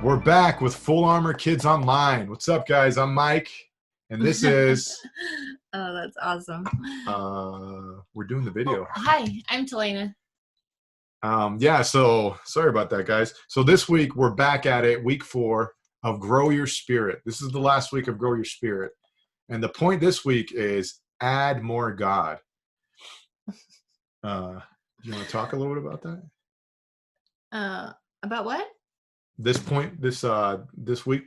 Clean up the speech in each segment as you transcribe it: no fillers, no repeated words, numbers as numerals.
We're back with Full Armor Kids Online. What's up, guys? I'm Mike, and this is... Oh, that's awesome. We're doing the video. Oh, hi, I'm Talena. Yeah, so sorry about that, guys. So this week, we're back at it, week 4 of Grow Your Spirit. This is the last week of Grow Your Spirit. And the point this week is add more God. You want to talk a little bit about that? About what? This week,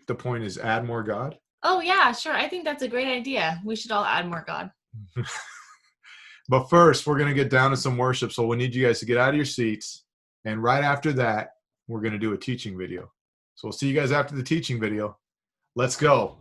the point is add more God. Oh, yeah, sure. I think that's a great idea. We should all add more God. But first, we're going to get down to some worship. So we need you guys to get out of your seats. And right after that, we're going to do a teaching video. So we'll see you guys after the teaching video. Let's go.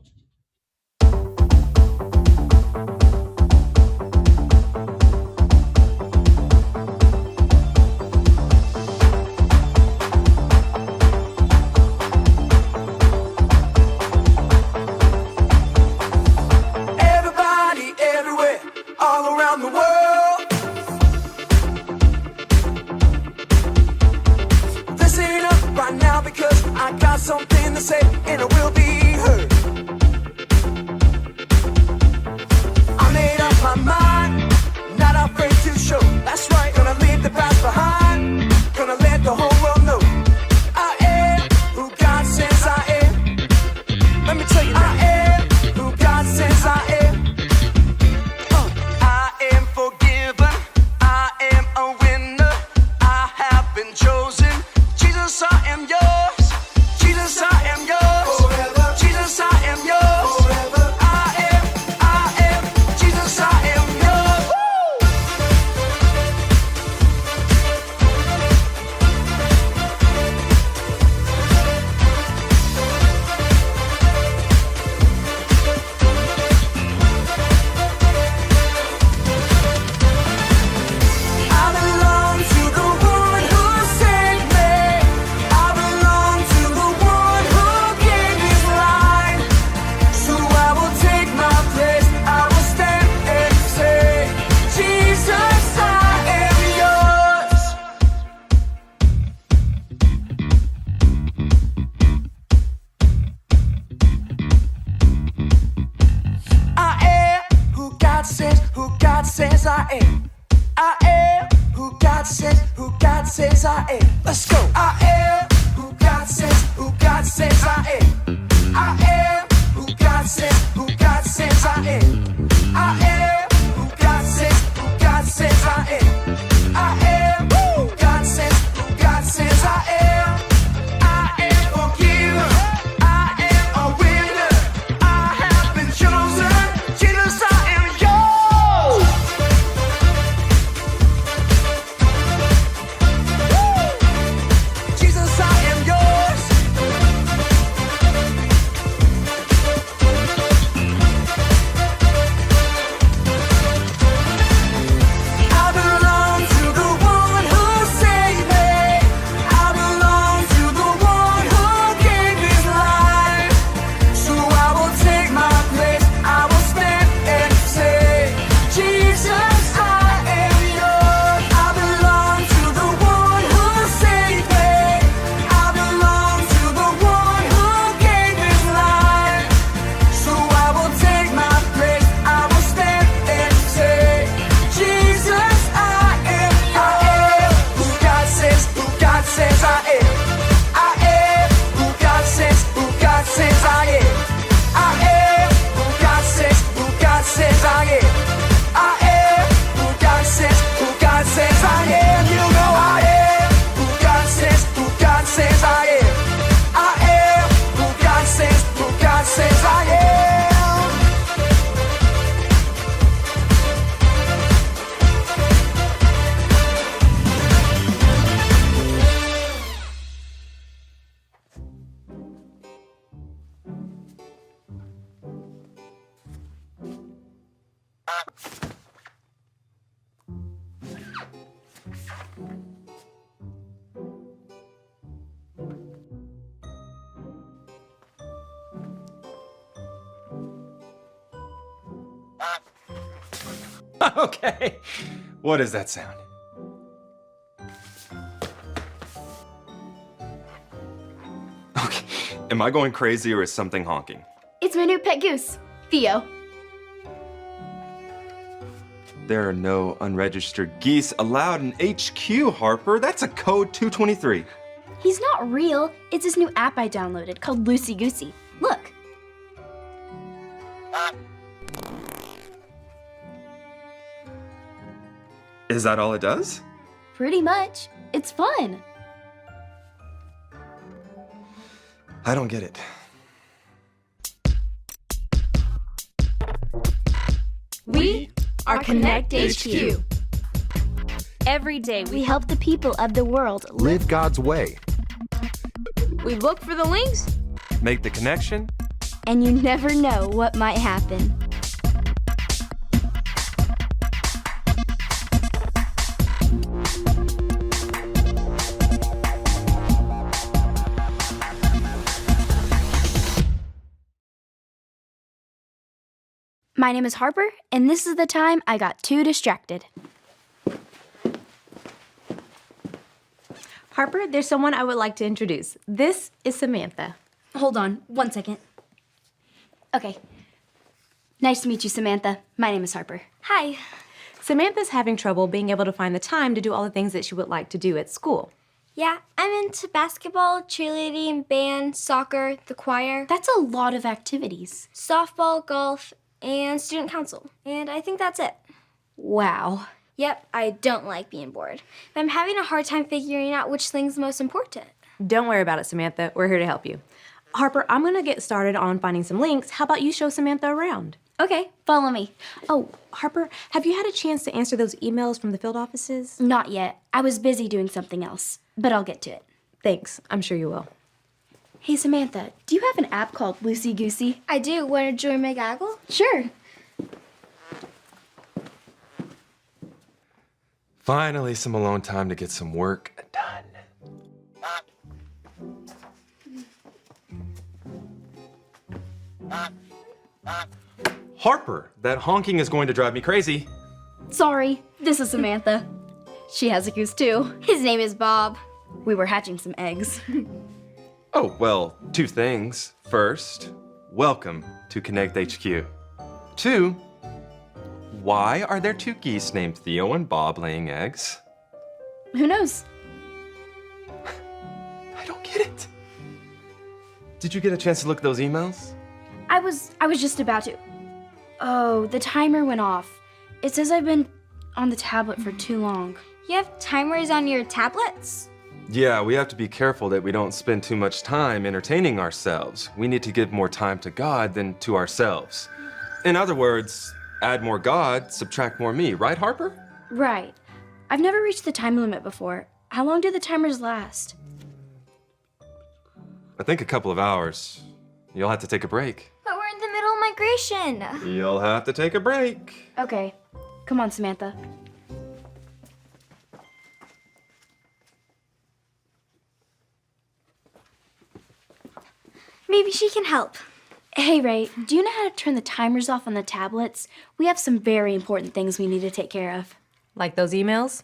Something to say and it will be heard. I made up my mind, not afraid to show. That's right, gonna leave the past behind, gonna let the whole world know I am who God says I am. Let me tell you now. I am who God says I am. I am forgiven, I am a winner, I have been chosen. Jesus, I am yours. Jesus, I am yours. Forever. Jesus, I am yours. Forever. I am. Jesus, I am yours. I belong to the one who saved me. I belong to the one who gave his life. So I will take my place. I will stand and say, Jesus, I am yours. I am who God says I am. I am who God says I am. Let's go. I am who God says I am. I am who God says I am. I am who God says I am. I am who God says I am. I am forgiven. I am a winner. I have been chosen. Jesus, I am yours. Jesus, I am yours. I belong to the one who saved me. I belong to the one who gave his life. So I will take my place. I will stand and say, Jesus, I am yours. I belong to the one who saved me. I belong to the one who gave his life. So I will take my place. I will stand and say, Jesus, I am who God says I am. I am who God says I am. I am who God says I am. I am who God says I am. You know I am who God says I am. I am who God says I am. Okay. What does that sound? Okay, am I going crazy or is something honking? It's my new pet goose, Theo. There are no unregistered geese allowed in HQ, Harper. That's a code 223. He's not real. It's this new app I downloaded called Loosey Goosey. Look. Is that all it does? Pretty much. It's fun. I don't get it. We are Connect HQ. Every day we help the people of the world Live God's way. We look for the links. Make the connection. and you never know what might happen. My name is Harper, and this is the time I got too distracted. Harper, there's someone I would like to introduce. This is Samantha. Hold on, 1 second. Okay. Nice to meet you, Samantha. My name is Harper. Hi. Samantha's having trouble being able to find the time to do all the things that she would like to do at school. Yeah, I'm into basketball, cheerleading, band, soccer, the choir, That's a lot of activities. softball, golf, and student council. And I think that's it. Wow. Yep, I don't like being bored. But I'm having a hard time figuring out which thing's most important. Don't worry about it, Samantha. We're here to help you. Harper, I'm gonna get started on finding some links. How about you show Samantha around? Okay, follow me. Oh, Harper, have you had a chance to answer those emails from the field offices? Not yet. I was busy doing something else, but I'll get to it. Thanks. I'm sure you will. Hey, Samantha, do you have an app called Loosey Goosey? I do. Want to join my gaggle? Sure. Finally, some alone time to get some work done. Harper, that honking is going to drive me crazy. Sorry, this is Samantha. She has a goose too. His name is Bob. We were hatching some eggs. Oh, well, two things. First, welcome to Connect HQ. Two, why are there two geese named Theo and Bob laying eggs? Who knows? I don't get it. Did you get a chance to look at those emails? I was just about to. Oh, the timer went off. It says I've been on the tablet for too long. You have timers on your tablets? Yeah, we have to be careful that we don't spend too much time entertaining ourselves. We need to give more time to God than to ourselves. In other words, add more God, subtract more me, right, Harper? Right. I've never reached the time limit before. How long do the timers last? I think a couple of hours. You'll have to take a break. But we're in the middle of migration. You'll have to take a break. Okay. Come on, Samantha. Maybe she can help. Hey, Ray, do you know how to turn the timers off on the tablets? We have some very important things we need to take care of. Like those emails?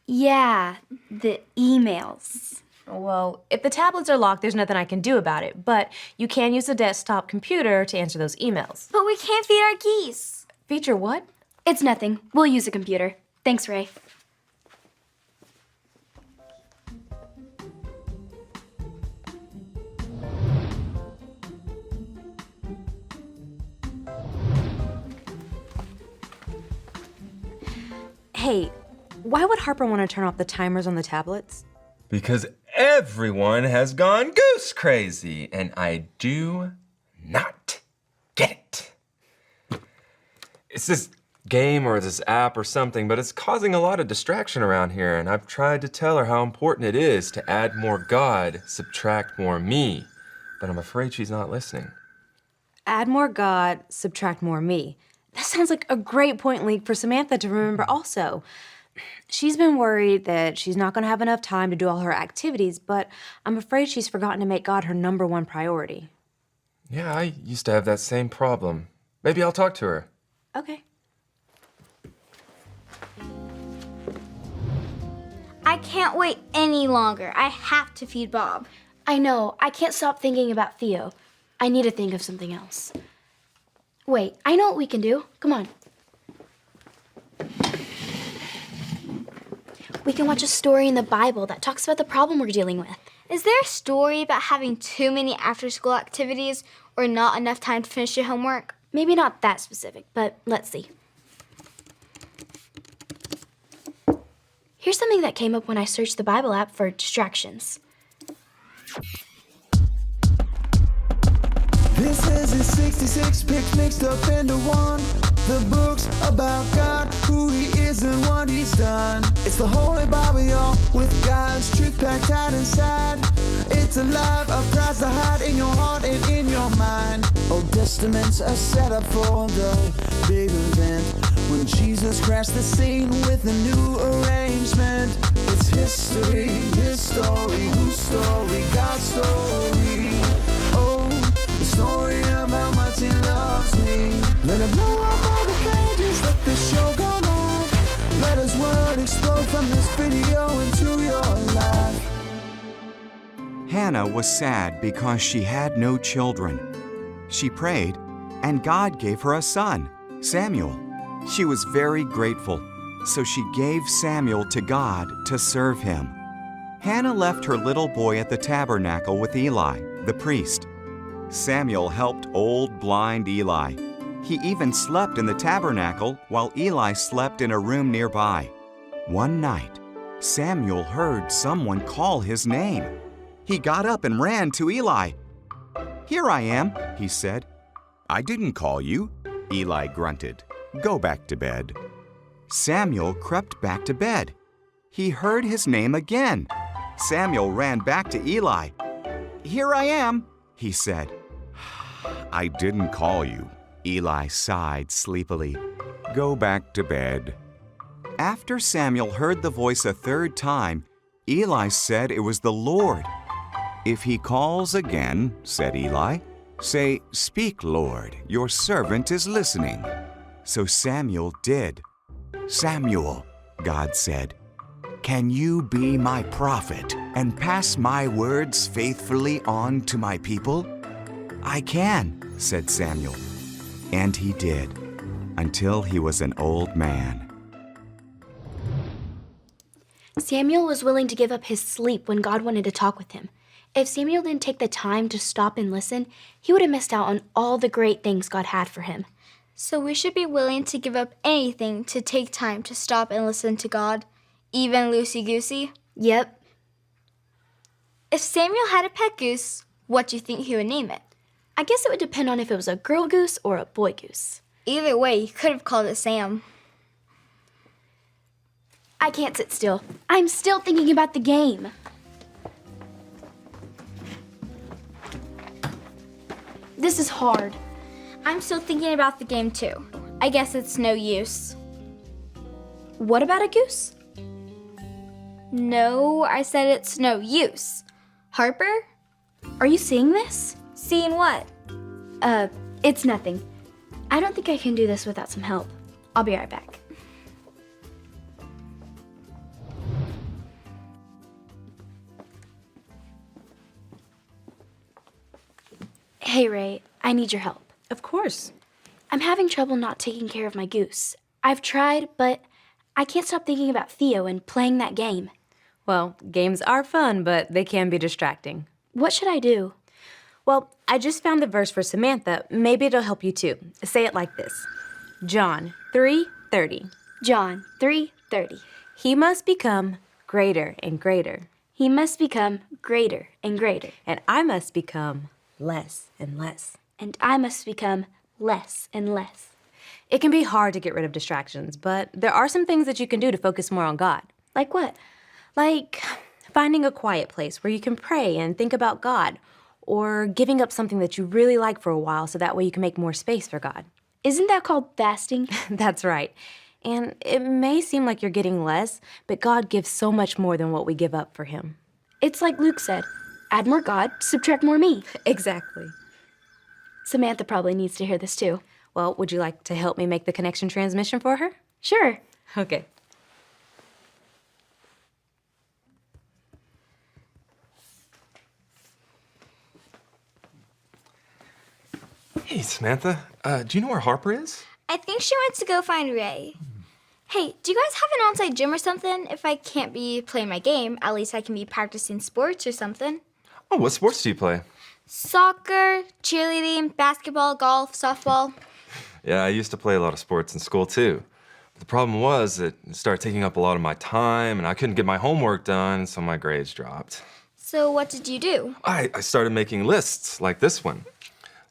Yeah, the emails. Well, if the tablets are locked, there's nothing I can do about it, but you can use a desktop computer to answer those emails. But we can't feed our geese. Feature what? It's nothing. We'll use a computer. Thanks, Ray. Hey, why would Harper want to turn off the timers on the tablets? Because everyone has gone goose crazy, and I do not get it. It's this game or this app or something, but it's causing a lot of distraction around here, and I've tried to tell her how important it is to add more God, subtract more me, but I'm afraid she's not listening. Add more God, subtract more me. That sounds like a great point link for Samantha to remember also. She's been worried that she's not going to have enough time to do all her activities, but I'm afraid she's forgotten to make God her #1 priority. Yeah, I used to have that same problem. Maybe I'll talk to her. Okay. I can't wait any longer. I have to feed Bob. I know. I can't stop thinking about Theo. I need to think of something else. Wait, I know what we can do. Come on. We can watch a story in the Bible that talks about the problem we're dealing with. Is there a story about having too many after-school activities or not enough time to finish your homework? Maybe not that specific, but let's see. Here's something that came up when I searched the Bible app for distractions. This is his 66 picks mixed up into one. The book's about God, who he is and what he's done. It's the Holy Bible, y'all, with God's truth packed tight inside. It's alive, a prize to hide in your heart and in your mind. Old Testament's a setup for the big event, when Jesus crashed the scene with a new arrangement. It's history, his story, whose story, God's story. Oh, the story of how much he loves me. Let it blow up all the pages, let the show go live. Let his word explode from this video into your life. Hannah was sad because she had no children. She prayed, and God gave her a son, Samuel. She was very grateful, so she gave Samuel to God to serve him. Hannah left her little boy at the tabernacle with Eli, the priest. Samuel helped old blind Eli. He even slept in the tabernacle while Eli slept in a room nearby. One night, Samuel heard someone call his name. He got up and ran to Eli. "Here I am," he said. "I didn't call you," Eli grunted. "Go back to bed." Samuel crept back to bed. He heard his name again. Samuel ran back to Eli. "Here I am," he said. "I didn't call you," Eli sighed sleepily. "Go back to bed." After Samuel heard the voice a third time, Eli said it was the Lord. "If he calls again," said Eli, "say, 'Speak, Lord, your servant is listening.'" So Samuel did. "Samuel," God said, "can you be my prophet and pass my words faithfully on to my people?" "I can," said Samuel. And he did, until he was an old man. Samuel was willing to give up his sleep when God wanted to talk with him. If Samuel didn't take the time to stop and listen, he would have missed out on all the great things God had for him. So we should be willing to give up anything to take time to stop and listen to God, even loosey-goosey? Yep. If Samuel had a pet goose, what do you think he would name it? I guess it would depend on if it was a girl goose or a boy goose. Either way, he could have called it Sam. I can't sit still. I'm still thinking about the game. This is hard. I'm still thinking about the game too. I guess it's no use. What about a goose? No, I said it's no use. Harper? Are you seeing this? Seeing what? It's nothing. I don't think I can do this without some help. I'll be right back. Hey, Ray, I need your help. Of course. I'm having trouble not taking care of my goose. I've tried, but I can't stop thinking about Theo and playing that game. Well, games are fun, but they can be distracting. What should I do? Well, I just found the verse for Samantha. Maybe it'll help you too. Say it like this. John 3:30. John 3:30. He must become greater and greater, He must become greater and greater, and I must become less and less. and I must become less and less. It can be hard to get rid of distractions, but there are some things that you can do to focus more on God. Like what? Like finding a quiet place where you can pray and think about God, or giving up something that you really like for a while so that way you can make more space for God. Isn't that called fasting? That's right. And it may seem like you're getting less, but God gives so much more than what we give up for Him. It's like Luke said, add more God, subtract more me. Exactly. Samantha probably needs to hear this too. Well, would you like to help me make the connection transmission for her? Sure. Okay. Hey, Samantha. Do you know where Harper is? I think she went to go find Ray. Hey, do you guys have an on-site gym or something? If I can't be playing my game, at least I can be practicing sports or something. Oh, what sports do you play? Soccer, cheerleading, basketball, golf, softball. Yeah, I used to play a lot of sports in school too. The problem was that it started taking up a lot of my time and I couldn't get my homework done, so my grades dropped. So what did you do? I started making lists like this one,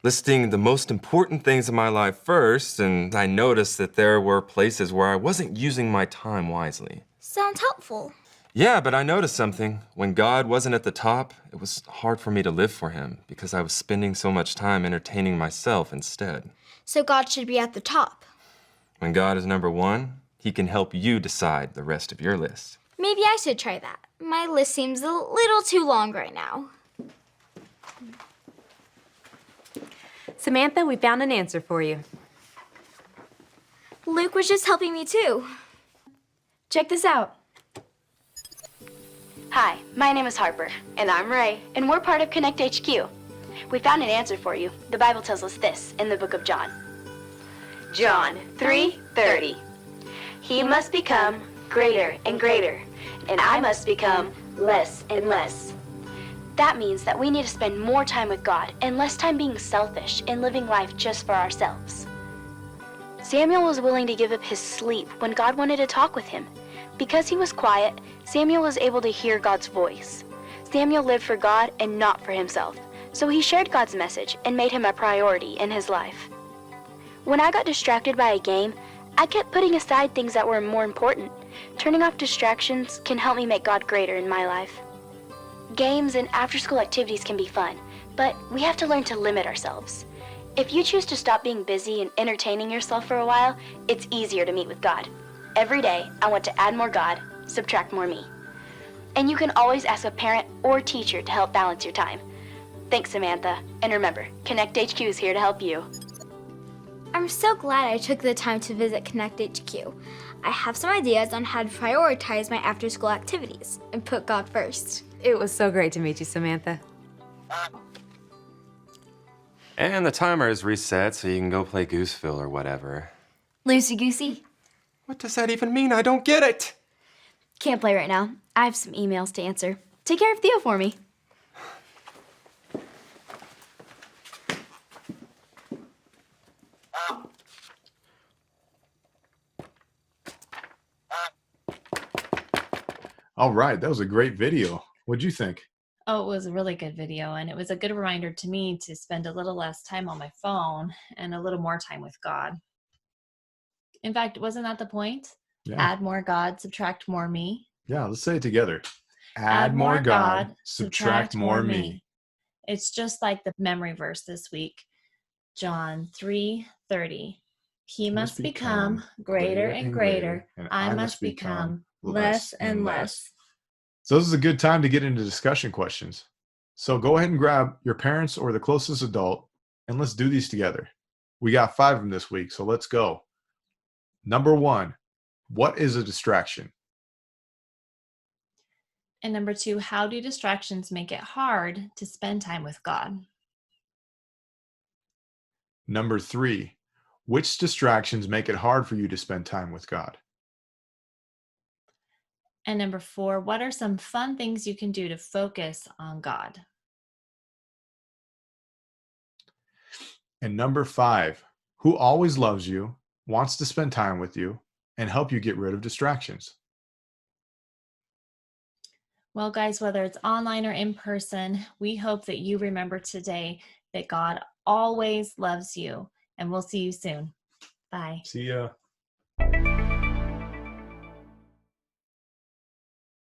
listing the most important things in my life first, and I noticed that there were places where I wasn't using my time wisely. Sounds helpful. Yeah, but I noticed something. When God wasn't at the top, it was hard for me to live for him because I was spending so much time entertaining myself instead. So God should be at the top. When God is number one, he can help you decide the rest of your list. Maybe I should try that. My list seems a little too long right now. Samantha, we found an answer for you. Luke was just helping me too. Check this out. Hi, my name is Harper. And I'm Ray. And we're part of Connect HQ. We found an answer for you. The Bible tells us this in the book of John. John 3:30. He must become greater and greater, and I must become less and less. That means that we need to spend more time with God and less time being selfish and living life just for ourselves. Samuel was willing to give up his sleep when God wanted to talk with him. Because he was quiet, Samuel was able to hear God's voice. Samuel lived for God and not for himself, so he shared God's message and made him a priority in his life. When I got distracted by a game, I kept putting aside things that were more important. Turning off distractions can help me make God greater in my life. Games and after-school activities can be fun, but we have to learn to limit ourselves. If you choose to stop being busy and entertaining yourself for a while, it's easier to meet with God. Every day, I want to add more God, subtract more me. And you can always ask a parent or teacher to help balance your time. Thanks, Samantha. And remember, Connect HQ is here to help you. I'm so glad I took the time to visit Connect HQ. I have some ideas on how to prioritize my after-school activities and put God first. It was so great to meet you, Samantha. And the timer is reset so you can go play Gooseville or whatever. Loosey goosey. What does that even mean? I don't get it. Can't play right now. I have some emails to answer. Take care of Theo for me. All right, that was a great video. What'd you think? Oh, it was a really good video, and it was a good reminder to me to spend a little less time on my phone and a little more time with God. In fact, wasn't that the point? Yeah. Add more God, subtract more me. Yeah, let's say it together. Add more God, subtract more me. It's just like the memory verse this week. John 3:30. He must become greater and greater, and I must become less and less. So this is a good time to get into discussion questions. So go ahead and grab your parents or the closest adult, and let's do these together. We got 5 of them this week, so let's go. Number 1, what is a distraction? And number 2, how do distractions make it hard to spend time with God? Number 3, which distractions make it hard for you to spend time with God? And number 4, what are some fun things you can do to focus on God? And number 5, who always loves you, wants to spend time with you, and help you get rid of distractions? Well, guys, whether it's online or in person, we hope that you remember today that God always loves you, and we'll see you soon. Bye. See ya.